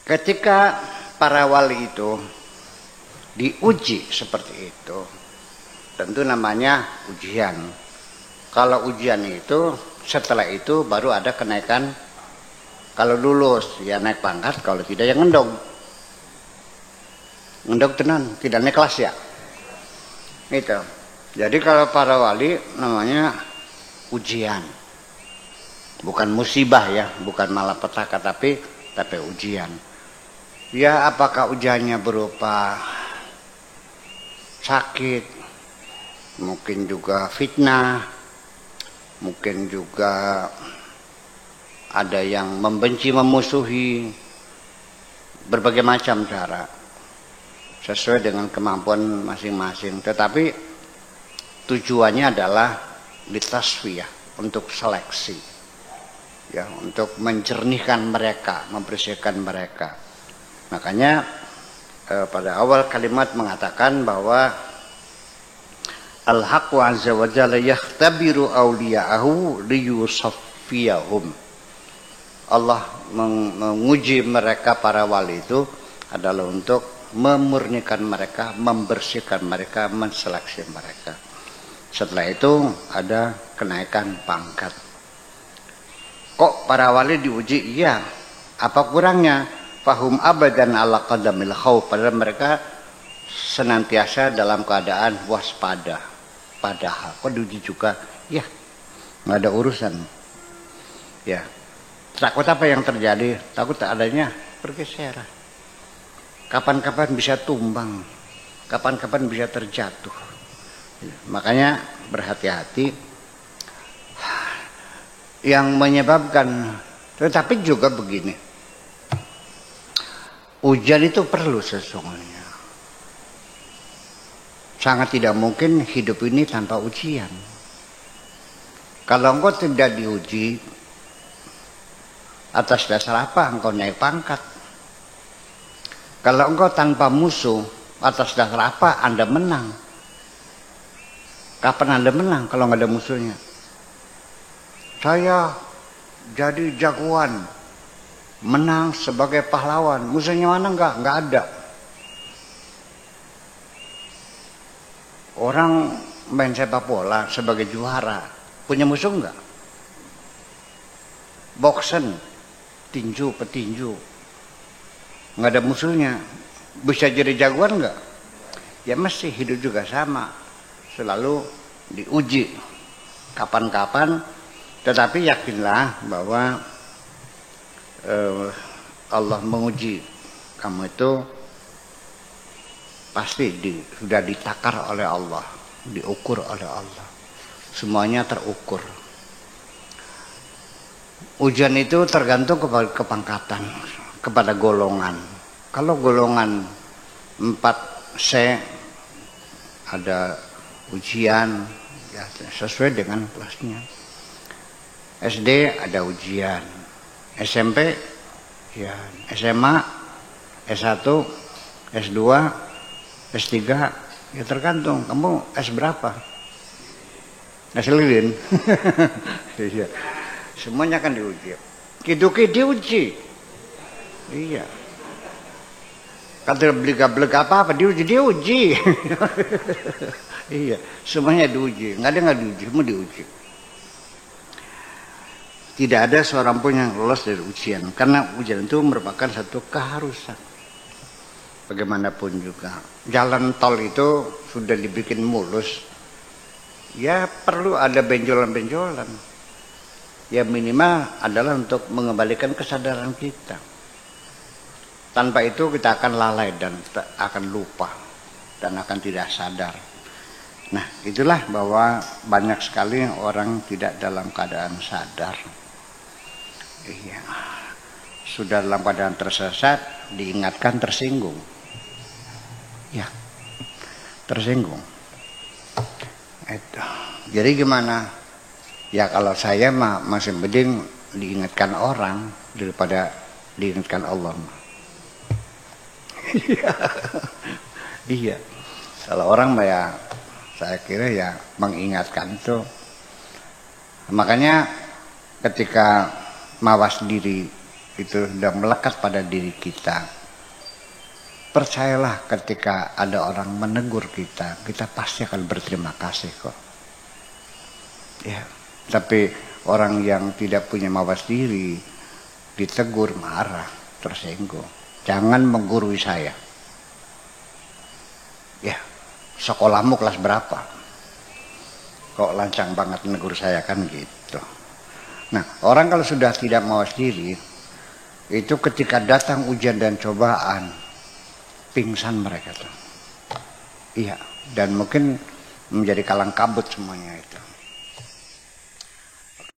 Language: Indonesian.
Ketika para wali itu diuji seperti itu, tentu namanya ujian. Kalau ujian itu setelah itu baru ada kenaikan. Kalau lulus ya naik pangkat, kalau tidak ya ngendong. Ngendong tenan, tidak naik kelas ya. Itu. Jadi kalau para wali namanya ujian. Bukan musibah ya, bukan malapetaka tapi ujian. Ya apakah ujiannya berupa sakit, mungkin juga fitnah, mungkin juga ada yang membenci, memusuhi, berbagai macam cara sesuai dengan kemampuan masing-masing. Tetapi tujuannya adalah litasfiyah, untuk seleksi, ya, untuk mencernihkan mereka, membersihkan mereka. Makanya pada awal kalimat mengatakan bahwa Al-Haqqu azza wa jalla yakhtabiru awliya'ahu liyusaffiyahum. Allah menguji mereka para wali itu adalah untuk memurnikan mereka, membersihkan mereka, menseleksi mereka. Setelah itu ada kenaikan pangkat. Kok para wali diuji? Iya. Apa kurangnya? Fahum abadan ala qadamil khawf. Padahal mereka senantiasa dalam keadaan waspada. Padahal kok diuji juga? Ya, nggak ada urusan. Ya, takut apa yang terjadi? Takut adanya pergeseran. Kapan-kapan bisa tumbang, kapan-kapan bisa terjatuh. Makanya berhati-hati. Yang menyebabkan, tetapi juga begini, ujian itu perlu sesungguhnya. Sangat tidak mungkin hidup ini tanpa ujian. Kalau engkau tidak diuji, atas dasar apa engkau naik pangkat? Kalau engkau tanpa musuh, atas dasar apa Anda menang? Kapan Anda menang kalau nggak ada musuhnya? Saya jadi jagoan, menang sebagai pahlawan. Musuhnya mana? Nggak ada. Orang main sepak bola sebagai juara, punya musuh nggak? Boksen, tinju, petinju, nggak ada musuhnya, bisa jadi jagoan nggak? Ya mesti hidup juga sama, selalu diuji kapan-kapan. Tetapi yakinlah bahwa Allah menguji kamu itu pasti sudah ditakar oleh Allah, diukur oleh Allah, semuanya terukur. Ujian itu tergantung kepada kepangkatan, kepada golongan. Kalau golongan 4C ada ujian ya, sesuai dengan kelasnya. SD ada ujian, SMP ya, SMA, S1, S2, S3 ya tergantung kamu S berapa. S lilin. Semuanya kan diuji. Kiduki diuji. Iya. Kata belega-belega apa diuji. Iya, semuanya diuji. Enggak ada nggak diuji, semua diuji. Tidak ada seorang pun yang lolos dari ujian, karena ujian itu merupakan satu keharusan. Bagaimanapun juga, jalan tol itu sudah dibikin mulus, ya perlu ada benjolan-benjolan. Ya minimal adalah untuk mengembalikan kesadaran kita. Tanpa itu kita akan lalai dan akan lupa dan akan tidak sadar. Nah, itulah bahwa banyak sekali orang tidak dalam keadaan sadar. Iya. Sudah dalam keadaan tersesat, diingatkan tersinggung. Ya, tersinggung. Itu. Jadi gimana? Ya kalau saya mah masih mending diingatkan orang daripada diingatkan Allah. Iya. Kalau orang mah ya saya kira ya mengingatkan itu. Makanya ketika mawas diri itu sudah melekat pada diri kita. Percayalah ketika ada orang menegur kita, kita pasti akan berterima kasih kok. Ya, tapi orang yang tidak punya mawas diri, ditegur marah, tersinggung. Jangan menggurui saya. Ya, sekolahmu kelas berapa? Kok lancang banget menegur saya kan gitu. Nah, orang kalau sudah tidak mawas diri, itu ketika datang ujian dan cobaan, pingsan mereka tuh. Iya, dan mungkin menjadi kalang kabut semuanya itu.